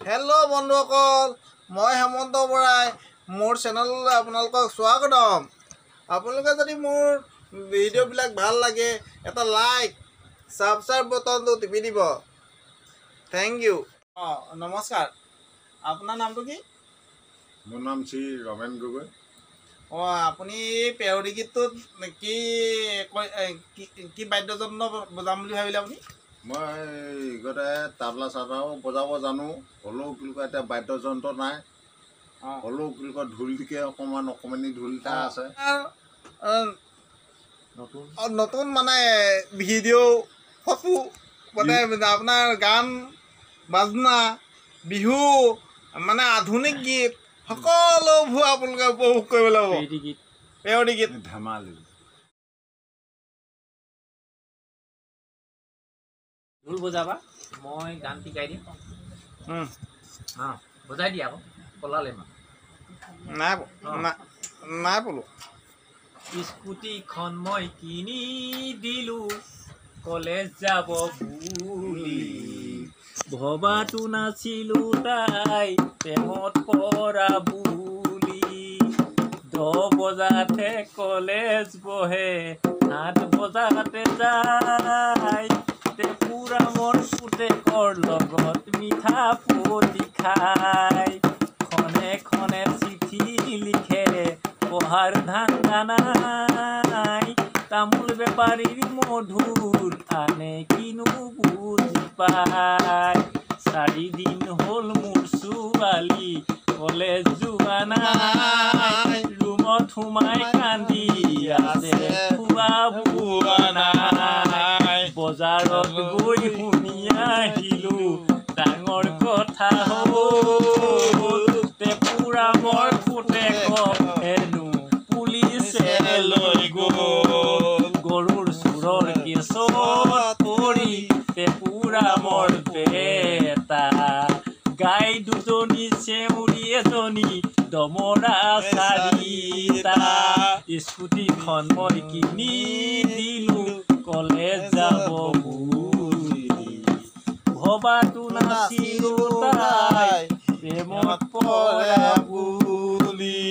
Hello' বন্ধুসকল, মই হেমন্ত বৰাই মোৰ চেনেললৈ আপোনালোকক স্বাগতম। আপোনালোকে যদি মোৰ ভিডিঅ'বিলাক ভাল লাগে এটা লাইক ছাবস্ক্ৰাইব বটনটো টিপি দিব। Thank you. নমস্কাৰ, আপোনাৰ নামটো কি? মোৰ নাম শ্ৰী ৰমেন গগৈ। আপুনি পেৰডি গীতটোত কি বাদ্যযন্ত্ৰ বজাম বুলি ভাবিলে আপুনি? মই ইগতে তাবলা চাবলাও বজাব জানো, হ'লেও কিলকা এতিয়া বাদ্যযন্ত্ৰ নাই। হ'লেও কিলকা ঢোলটিকে অকণমানি ঢোল এটা আছে। নতুন মানে ভিডিঅ' ফটো মানে আপোনাৰ গান বাজনা বিহু মানে আধুনিক গীত সকলোবোৰ আপোনালোকে উপভোগ কৰিবলৈ পাব। পেৰডি গীত ধেমালি ঢোল বজাবা, মই গান শিকাই দিম। বজাই দিয়া আকৌ পলালে নাই বোলো। স্কুটিখন মই কিনি দিলো কলেজ যাব বুলি, ভবাটো নাছিলো তাই প্ৰেমত পৰা বুলি। 10 বজাতে কলেজ বহে, 8 বজাতে যায়, পুৰা মোৰ পুতেকৰ লগত মিঠা পুতি খাই। খনে খনে চিঠি লিখে, পঢ়াৰ ধান্দা নাই, তামোল বেপাৰীৰ মধুৰ আনে কিনো বুজি পায়। 4 দিন হ'ল মোৰ ছোৱালী কলেজ যোৱা নাই, ৰুমত সোমাই কান্দি আছে খোৱা বোৱা নাই। বজাৰত গৈ শুনি আহিলো ডাঙৰ কথা হ'ল, পুৰা মোৰ পুতেকক হেনো পুলিচে লৈ গ'ল। গৰুৰ চোৰৰ কেছত পৰি পুৰা মোৰ বেটা, গাই 2জনী চেউৰী এজনী দমৰা 4টা। স্কুটিখন মই কিনি দিলো কলেজ যাব বুলি, ভবাটো নাছিলো তাই প্ৰেমত পৰা বুলি।